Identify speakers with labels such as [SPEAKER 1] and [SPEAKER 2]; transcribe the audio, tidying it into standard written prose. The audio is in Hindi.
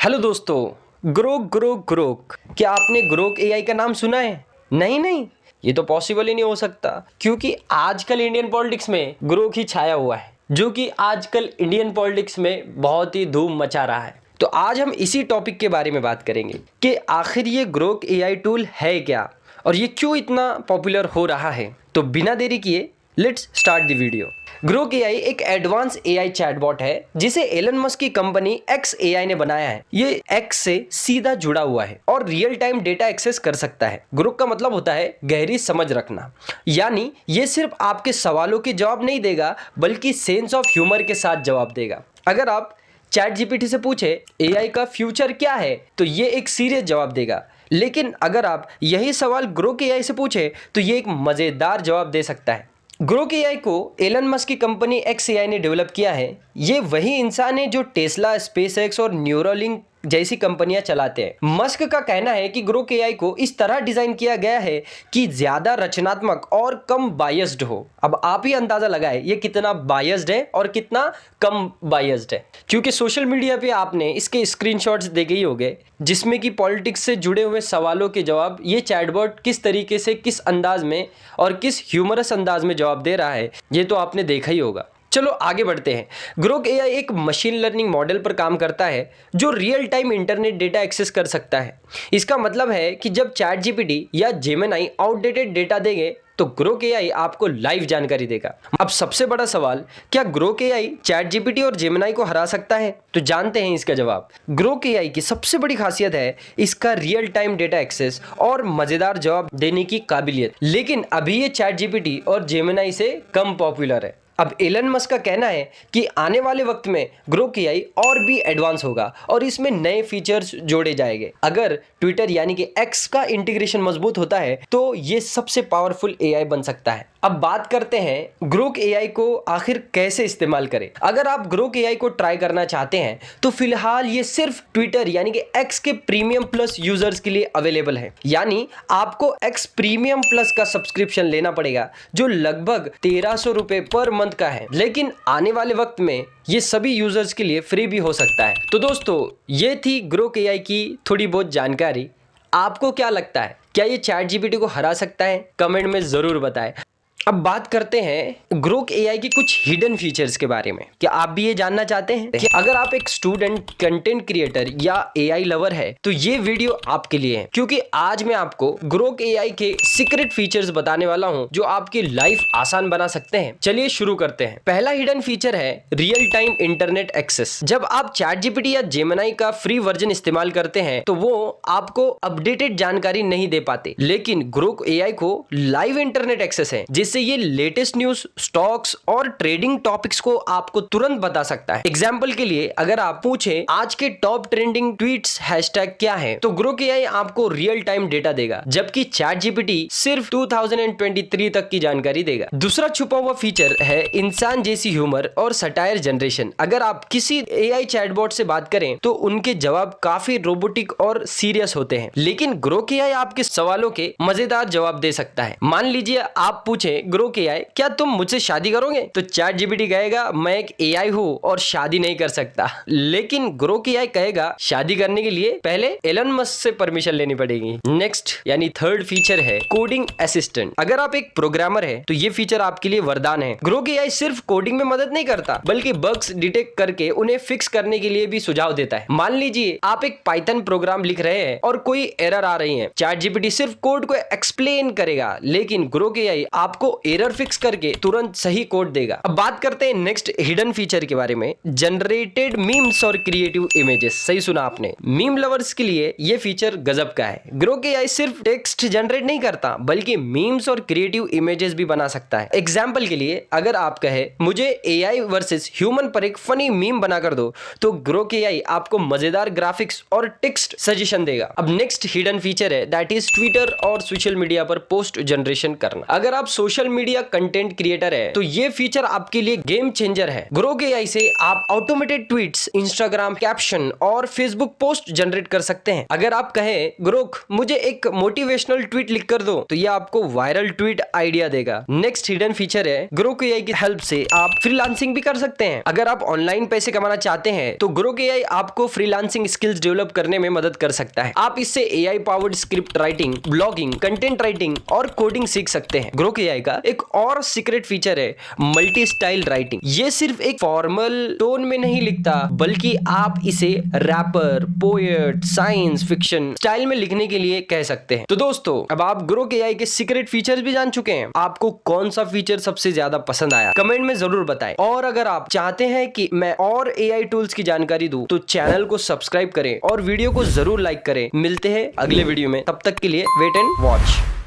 [SPEAKER 1] हेलो दोस्तों, ग्रोक ग्रोक ग्रोक। क्या आपने ग्रोक एआई का नाम सुना है? नहीं, ये तो पॉसिबल ही नहीं हो सकता, क्योंकि आजकल इंडियन पॉलिटिक्स में ग्रोक ही छाया हुआ है, जो कि आजकल इंडियन पॉलिटिक्स में बहुत ही धूम मचा रहा है। तो आज हम इसी टॉपिक के बारे में बात करेंगे कि आखिर ये ग्रोक एआई टूल है क्या और ये क्यों इतना पॉपुलर हो रहा है। तो बिना देरी किए let's start the video. Grok AI एक एडवांस एआई चैटबॉट है जिसे एलन मस्क की कंपनी एक्स एआई ने बनाया है। ये एक्स से सीधा जुड़ा हुआ है और रियल टाइम डेटा एक्सेस कर सकता है। ग्रोक का मतलब होता है गहरी समझ रखना, यानी ये सिर्फ आपके सवालों के जवाब नहीं देगा बल्कि सेंस ऑफ ह्यूमर के साथ जवाब देगा। अगर आप चैट जीपीटी से पूछे एआई का फ्यूचर क्या है तो ये एक सीरियस जवाब देगा, लेकिन अगर आप यही सवाल ग्रोक एआई से पूछे तो ये एक मजेदार जवाब दे सकता है। ग्रोक एआई को एलन मस्क की कंपनी एक्स एआई ने डेवलप किया है। ये वही इंसान है जो टेस्ला, स्पेसएक्स और न्यूरोलिंक जैसी कंपनियां चलाते हैं। मस्क का कहना है कि ग्रोक एआई को इस तरह डिजाइन किया गया है कि ज्यादा रचनात्मक और कम बायस्ड हो। अब आप ही अंदाजा लगाएं ये कितना बायस्ड है और कितना कम बायस्ड है, क्योंकि सोशल मीडिया पे आपने इसके स्क्रीनशॉट्स देखे ही होंगे जिसमें कि पॉलिटिक्स से जुड़े हुए सवालों के जवाब ये चैटबॉट किस तरीके से, किस अंदाज में और किस ह्यूमरस अंदाज में जवाब दे रहा है, ये तो आपने देखा ही होगा। चलो आगे बढ़ते हैं। ग्रोक एआई एक मशीन लर्निंग मॉडल पर काम करता है जो real time internet data access कर सकता है। इसका मतलब है कि जब चैट जीपीटी या जेमिनी आउटडेटेड डेटा देंगे तो ग्रोक एआई आपको लाइव जानकारी देगा। अब सबसे बड़ा सवाल, क्या ग्रोक एआई चैट जीपीटी और जेमिनी को हरा सकता है? तो जानते हैं इसका जवाब। ग्रोक एआई की सबसे बड़ी खासियत है इसका रियल टाइम डेटा एक्सेस और मजेदार जवाब देने की काबिलियत, लेकिन अभी ये चैट जीपीटी और जेमिनी से कम पॉपुलर है। अब एलन मस्क का कहना है कि आने वाले वक्त में ग्रोक एआई और भी एडवांस होगा और इसमें नए फीचर्स जोड़े जाएंगे। अगर ट्विटर यानी कि एक्स का इंटीग्रेशन मजबूत होता है तो ये सबसे पावरफुल एआई बन सकता है। अब बात करते हैं ग्रोक एआई को आखिर कैसे इस्तेमाल करें। अगर आप ग्रोक एआई को ट्राई करना चाहते हैं तो फिलहाल ये सिर्फ ट्विटर यानी कि एक्स के प्रीमियम प्लस यूजर्स के लिए अवेलेबल है, यानी आपको एक्स प्रीमियम प्लस का सब्सक्रिप्शन लेना पड़ेगा जो लगभग 1300 रुपए पर मंथ का है, लेकिन आने वाले वक्त में ये सभी यूजर्स के लिए फ्री भी हो सकता है। तो दोस्तों, ये थी ग्रोक एआई की थोड़ी बहुत जानकारी। आपको क्या लगता है, क्या ये चैट जीपीटी को हरा सकता है? कमेंट में जरूर बताएं। अब बात करते हैं ग्रोक एआई की कुछ हिडन फीचर्स के बारे में। क्या आप भी ये जानना चाहते हैं कि अगर आप एक स्टूडेंट, कंटेंट क्रिएटर या एआई लवर है तो ये वीडियो आपके लिए है, क्योंकि आज मैं आपको ग्रोक एआई के सीक्रेट फीचर्स बताने वाला हूं जो आपकी लाइफ आसान बना सकते हैं। चलिए शुरू करते हैं। पहला हिडन फीचर है रियल टाइम इंटरनेट एक्सेस। जब आप चैट जीपीटी या जेमिनी का फ्री वर्जन इस्तेमाल करते हैं तो वो आपको अपडेटेड जानकारी नहीं दे पाते, लेकिन ग्रोक एआई को लाइव इंटरनेट एक्सेस है जिससे ये लेटेस्ट न्यूज, स्टॉक्स और ट्रेडिंग टॉपिक्स को आपको तुरंत बता सकता है। एग्जांपल के लिए अगर आप पूछें आज के टॉप ट्रेंडिंग ट्वीट्स हैशटैग क्या है तो ग्रोक एआई आपको रियल टाइम डेटा देगा, जबकि चैट जीपीटी सिर्फ 2023 तक की जानकारी देगा। दूसरा छुपा हुआ फीचर है इंसान जैसी ह्यूमर और सटायर जनरेशन। अगर आप किसी एआई चैटबॉट से बात करें तो उनके जवाब काफी रोबोटिक और सीरियस होते हैं, लेकिन ग्रोक एआई आपके सवालों के मजेदार जवाब दे सकता है। मान लीजिए आप पूछे ग्रोक एआई क्या तुम मुझसे शादी करोगे, तो चैट जीपीटी कहेगा मैं एक एआई हूं और शादी नहीं कर सकता, लेकिन ग्रोक एआई कहेगा शादी करने के लिए पहले एलन मस्क से परमिशन लेनी पड़ेगी। नेक्स्ट यानी थर्ड फीचर है कोडिंग असिस्टेंट। अगर आप एक प्रोग्रामर है तो ये फीचर आपके लिए वरदान है। ग्रोक एआई सिर्फ कोडिंग में मदद नहीं करता बल्कि बग्स डिटेक्ट करके उन्हें फिक्स करने के लिए भी सुझाव देता है। मान लीजिए आप एक पाइथन प्रोग्राम लिख रहे हैं और कोई एरर आ रही है, चैट जीपीटी सिर्फ कोड को एक्सप्लेन करेगा, लेकिन ग्रोक एआई आपको एरर फिक्स करके तुरंत सही कोड देगा। अब बात करते हैं नेक्स्ट हिडन फीचर के बारे में, जनरेटेड मीम्स और क्रिएटिव इमेजेस। सही सुना आपने, मीम लवर्स के लिए ये फीचर गजब का है। ग्रोक एआई सिर्फ टेक्स्ट जनरेट नहीं करता बल्कि मीम्स और क्रिएटिव इमेजेस भी बना सकता है। एग्जांपल के लिए अगर आप कहे मुझे एआई वर्सेस ह्यूमन पर एक फनी मीम बना कर दो तो ग्रोक एआई आपको मजेदार ग्राफिक्स और टेक्स्ट सजेशन देगा। अब नेक्स्ट हिडन फीचर है दैट इज ट्विटर और सोशल मीडिया पर पोस्ट जनरेशन करना। अगर आप social social media content creator है तो ये फीचर आपके लिए गेम चेंजर है। ग्रोक एआई से आप ऑटोमेटेड ट्वीट्स, इंस्टाग्राम कैप्शन और फेसबुक पोस्ट जनरेट कर सकते हैं। अगर आप कहें ग्रोक मुझे एक मोटिवेशनल ट्वीट लिख कर दो तो ये आपको वायरल ट्वीट आइडिया देगा। नेक्स्ट हिडन फीचर है ग्रोक एआई की हेल्प से आप फ्रीलांसिंग भी कर सकते हैं। अगर आप ऑनलाइन पैसे कमाना चाहते हैं तो ग्रोक एआई आपको फ्रीलांसिंग स्किल्स डेवलप करने में मदद कर सकता है। आप इससे AI powered script writing, blogging, content writing और कोडिंग सीख सकते हैं। ग्रोक एआई का एक और सीक्रेट फीचर है मल्टी स्टाइल राइटिंग। ये सिर्फ एक फॉर्मल टोन में नहीं लिखता बल्कि आप इसे rapper, poet, science fiction style में लिखने के लिए कह सकते हैं। तो दोस्तों अब आप ग्रोक एआई के सीक्रेट फीचर्स भी जान चुके हैं। आपको कौन सा फीचर सबसे ज्यादा पसंद आया कमेंट में जरूर बताएं। और अगर आप चाहते हैं कि मैं और एआई टूल्स की जानकारी दूं तो चैनल को सब्सक्राइब करें और वीडियो को जरूर लाइक करें। मिलते हैं अगले वीडियो में, तब तक के लिए वेट एंड वॉच।